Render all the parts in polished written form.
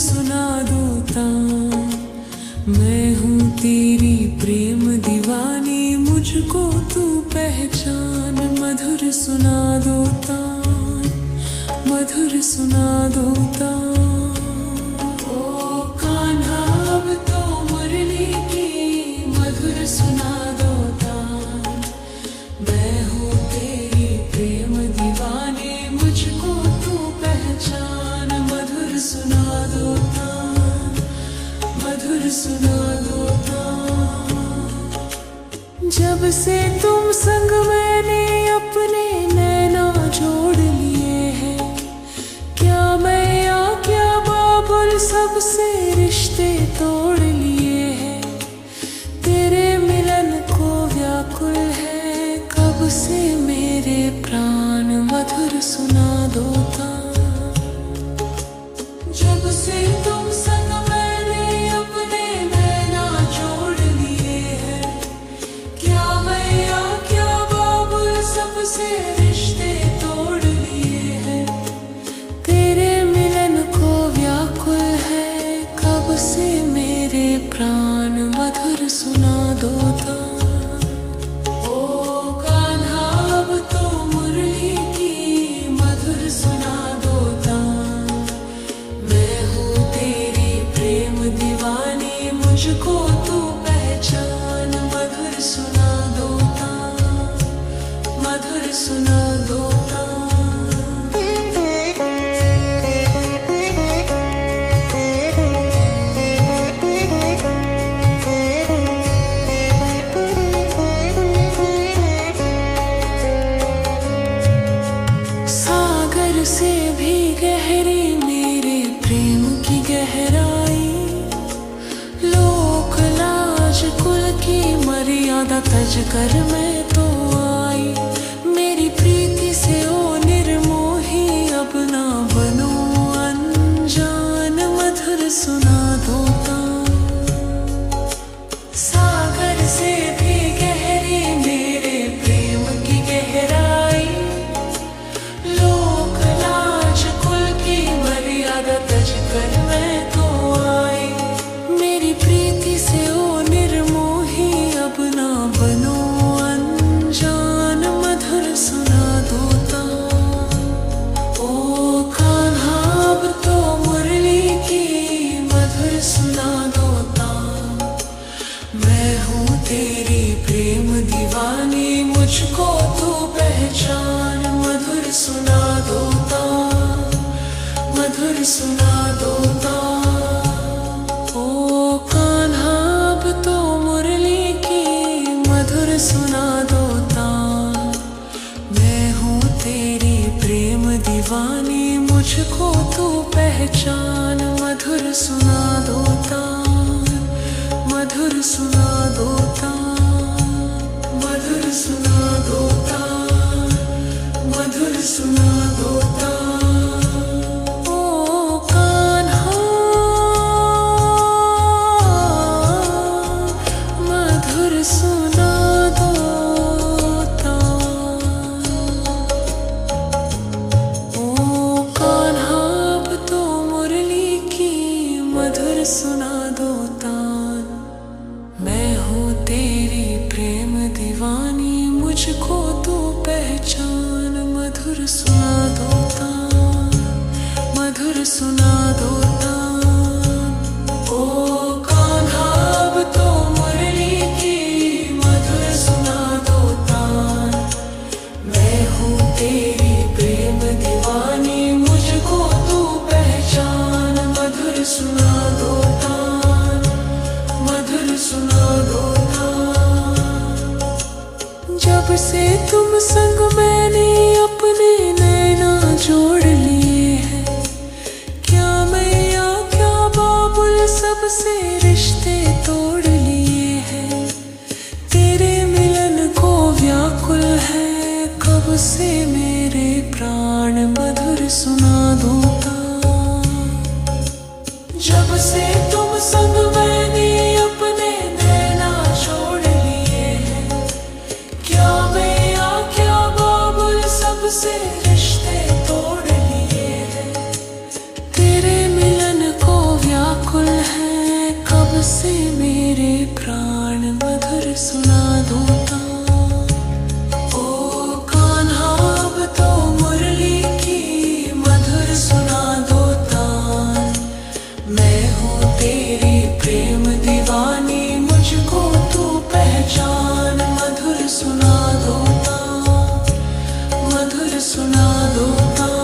सुना दूता। मैं हूँ तेरी प्रेम दीवानी, मुझको तू पहचान। मधुर सुना दूता, मधुर सुना दूता। ओ कान्हा अब तो मुरली की मधुर सुना दूता। मैं हूँ तेरी प्रेम दीवानी, मुझको तू पहचान। मधुर सुना दूता, मधुर सुना दूता। जब से तुम संग मैंने अपने नैना जोड़ लिए हैं, क्या मैं या क्या बाबुल सबसे रिश्ते तोड़ लिए हैं। तेरे मिलन को व्याकुल है कब से मेरे प्राण। मधुर सुना दूता। जब से तुम संग मैंने अपने नैना जोड़ लिए हैं, क्या मैं या क्या बाबुल सबसे रिश्ते तोड़ लिए हैं। तेरे मिलन को व्याकुल है कब से मेरे प्राण। मधुर सुना दूता। ओ कान्हा अब तो मुरली की मधुर सुना दूता। मैं हूँ तेरी प्रेम दीवानी, मुझको तू पहचान। मधुर सुना दूता, मधुर सुना दूता। सागर से भी गहरी मेरे प्रेम की गहराई, लोक लाज कुल की मर्यादा तज कर मैं तो आई। मेरी प्रीति से ओ निर्मोही अब ना बनो अनजान। मधुर सुना दूता। सागर से भी गहरी मेरे प्रेम की गहराई, लोक लाज कुल की मर्यादा तज कर मैं तो आई। मेरी प्रीति से ओ निर्मोही अब ना बनो अनजान। मधुर सुना दूता। ओ कान्हा अब तो मुरली की मधुर सुना दूता। मैं हूँ तेरी प्रेम दीवानी, मुझको तू पहचान। मधुर सुना दूता, मधुर सुना दूता। ओ कान्हा अब तो मुरली की मधुर सुना दूता। मैं हूँ तेरी प्रेम दीवानी, मुझको तू पहचान। मधुर सुना दूता, मधुर सुना दूता। मधुर सुना दूता, मधुर सुना दूता। ओ कान्हा मधुर सुना दूता। ओ कान्हा अब तो मुरली की मधुर सुना दूता। मैं हूँ तेरी प्रेम दीवानी, मुझको तू पहचान। मधुर सुना दूता, मधुर सुना दूता। ओ कान्हा अब तो मुरली की मधुर सुना दूता। मैं हूँ तेरी प्रेम दीवानी, मुझको तू पहचान। मधुर सुना दूता, मधुर सुना दूता। जब से तुम संग मैंने अपने नैना जोड़ लिए हैं, क्या मैं या क्या बाबुल सबसे रिश्ते तोड़ लिए हैं। तेरे मिलन को व्याकुल है कब से मेरे प्राण। मधुर सुना दूता। जब से तुम संग मैंने अपने नैना जोड़ लिए हैं, क्या मैं या क्या बाबुल सबसे रिश्ते तोड़ लिए हैं। तेरे मिलन को से मेरे प्राण मधुर सुना दो तान। ओ कान्हा अब तो मुरली की मधुर सुना दो तान। मैं हूँ तेरी प्रेम दीवानी, मुझको तू पहचान। मधुर सुना दो तान, मधुर सुना दो तान।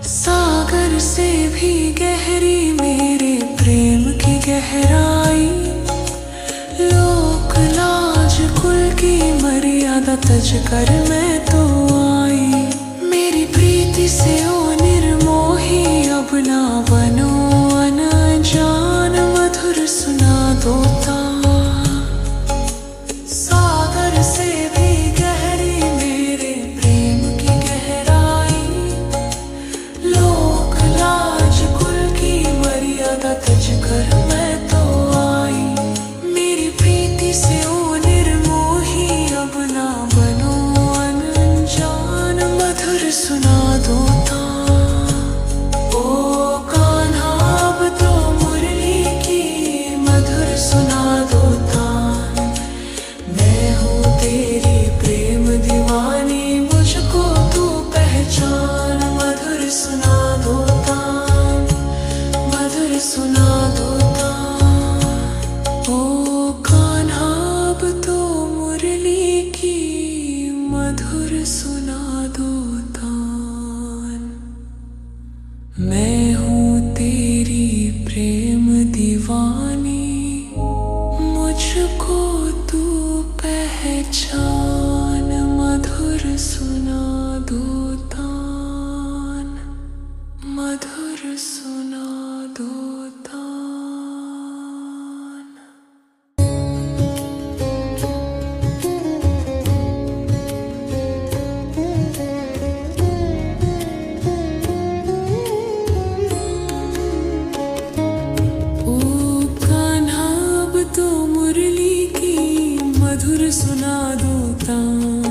सागर से भी गहरी मेरे प्रेम की गहराई। लोक लाज कुल की मर्यादा तज कर मैं तो आई। मेरी प्रीति से ओ निर्मोही अब ना बनो अनजान। मधुर सुना दो तान। सागर से भी गहरी मेरे प्रेम की गहराई। लोक लाज कुल की मर्यादा तज कर मैं तो आई। मेरी प्रीति से ओ निर्मोही अब ना बनो अनजान। मधुर सुना दो तान। ओ कान्हा अब तो मुरली की मधुर सुना दो तान। मैं हूँ तेरी प्रेम दीवानी, मुझको तू पहचान। मधुर सुना दो तान, मधुर सुना दो तान। ओ कान्हा अब तो मुरली की मधुर सुना दो तान। मैं हूँ तेरी प्रेम दीवानी, मुझको तू पहचान। मधुर सुना दो तान, मधुर सुना दो तान। ओ कान्हा अब तो मुरली की मधुर सुना दो तान।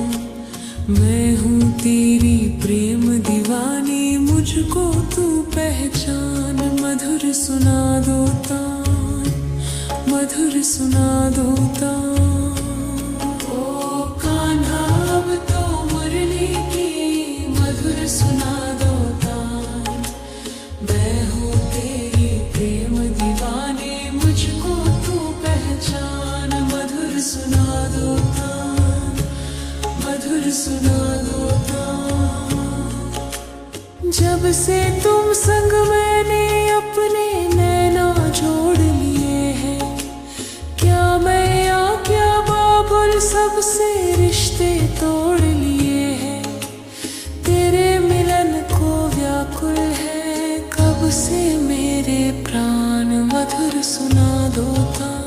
मैं हूँ तेरी प्रेम दीवानी, मुझको तू पहचान। मधुर सुना दो तान, मधुर सुना दो तान। ओ कान्हा अब तो मुरली की मधुर सुना दो तान। मैं हूँ तेरी प्रेम दीवानी, मुझको तू पहचान। मधुर सुना दो तान, मधुर सुना दो तान। जब से तुम संग मैंने अपने नैना जोड़ लिए हैं। क्या मैया क्या बाबुल सबसे रिश्ते तोड़ लिए हैं। तेरे मिलन को व्याकुल है कब से मेरे प्राण। मधुर सुना दो तान।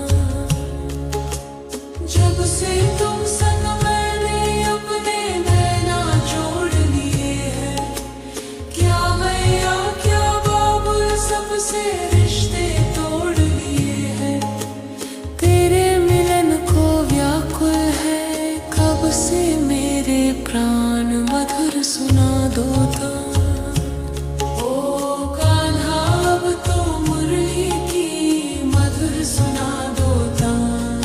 जब से तुम संग मैंने अपने नैना जोड़ लिए हैं। क्या मैया क्या बाबुल सबसे रिश्ते तोड़ लिए हैं। तेरे मिलन को व्याकुल है कब से मेरे प्राण। मधुर सुना दो तान। ओ कान्हा अब तो मुरली की मधुर सुना दो तान।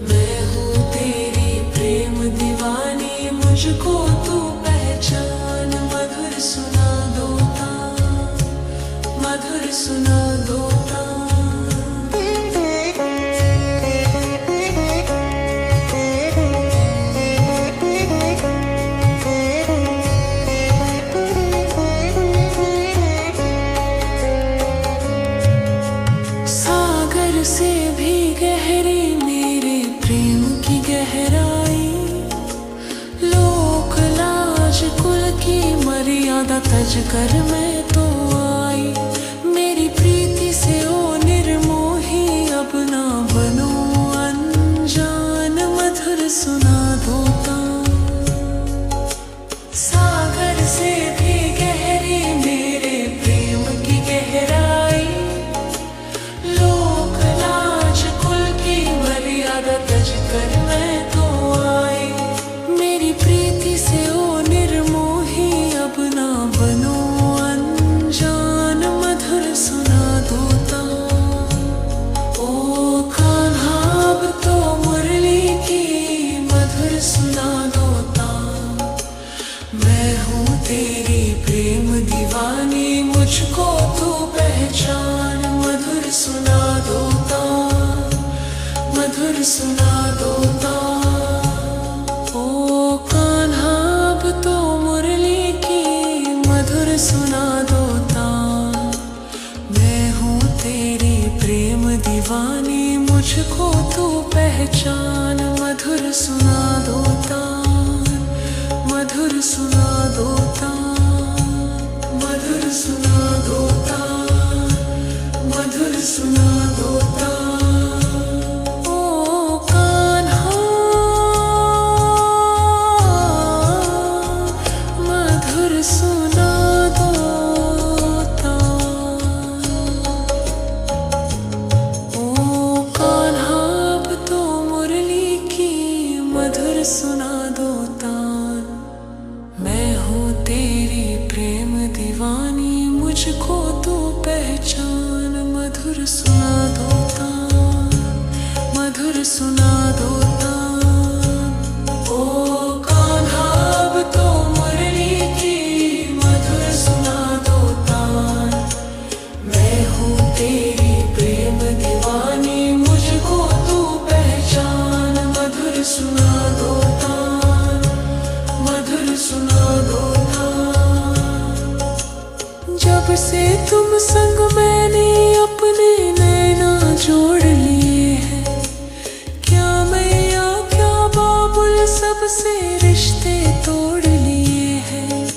मैं हूँ तेरी प्रेम दीवानी, मुझको तू पहचान। मधुर सुना दो तान, मधुर सुना दो तान। सागर से भी गहरी मेरे प्रेम की गहराई। लोक लाज कुल की मर्यादा तज कर मैं तो आई। मेरी प्रीति से ओ निर्मोही अब ना बनो अनजान। मधुर सुना दो तान। सागर से भी गहरी मेरे प्रेम की गहराई। लोक लाज सुना दो ओ कान्हा अब तो मुरली की मधुर सुना दो मैं हूँ तेरी प्रेम दीवानी मुझको तू पहचान मधुर सुना दो मधुर सुना दो मधुर सुना दो मधुर सुना दो ओ कान्हा मधुर सुना दो ओ कान्हा अब तो मुरली की मधुर सुना दो मैं हूँ तेरी प्रेम दीवानी मुझको तू पहचान मधुर सुना दो मधुर सुना दो ओ कान्हा अब तो मुरली की मधुर सुना दो मैं हूँ तेरी प्रेम दीवानी मुझको तू पहचान मधुर सुना दो मधुर सुना दो जब से तुम संग मैंने अपने नैना जोड़ लिए हैं क्या मैया क्या बाबुल सबसे रिश्ते तोड़ लिए हैं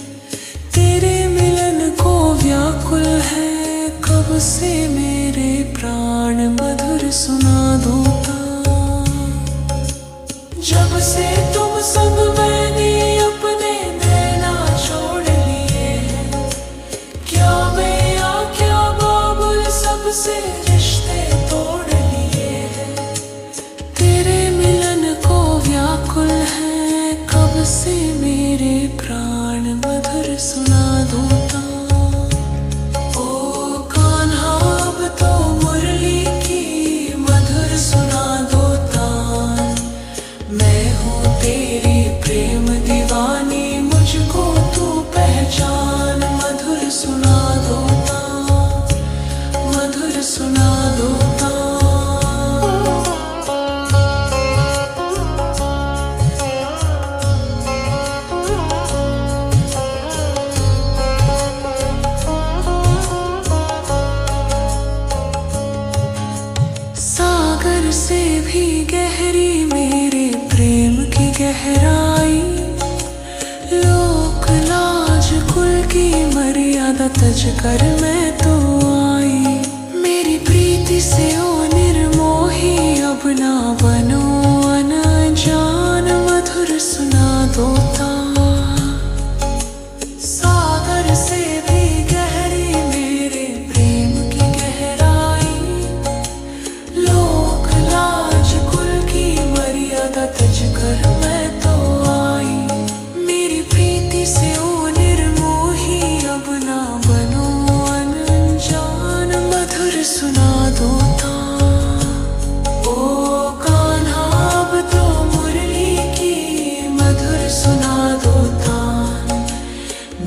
तेरे मिलन को व्याकुल है कब से मेरे प्राण मधुर सुना दो जब से तुम संग मैंने अपने नैना छोड़ लिए हैं क्या मैया क्या बाबुल सबसे रिश्ते तोड़ लिए हैं तेरे मिलन को व्याकुल है कब से मेरे प्राण मधुर सुना दो ओ कान्हा अब तो मुरली की मधुर सुना दो मैं हूँ तेरी प्रेम दीवानी मुझको तू पहचान मधुर सुना दो मधुर सुना दो सागर से भी गहरी मेरे प्रेम की गहराई लोक लाज कुल की मर्यादा तज कर मैं तो आई मेरी प्रीति से ओ निर्मोही अब ना बनो अनजान मधुर सुना दो सागर से भी गहरी मेरे प्रेम की गहराई लोक लाज कुल की मर्यादा तज कर मैं तो आई मेरी प्रीति से ओ निर्मोही अब ना बनो अनजान मधुर सुना दो ओ कान्हा अब तो मुरली की मधुर सुना दो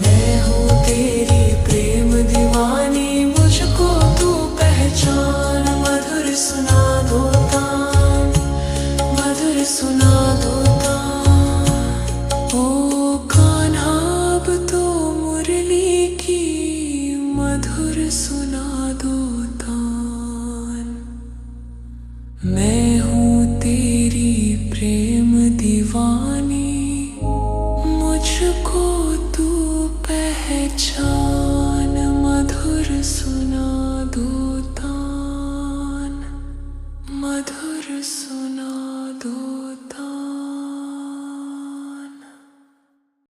मैं हूँ तेरी प्रेम दीवानी मुझको तू पहचान मधुर सुना दो मधुर सुना दो ओ कान्हा अब तो मुरली की मधुर सुना दो मैं हूँ तेरी प्रेम दीवानी मुझको तू पहचान मधुर सुना दो मधुर सुना दो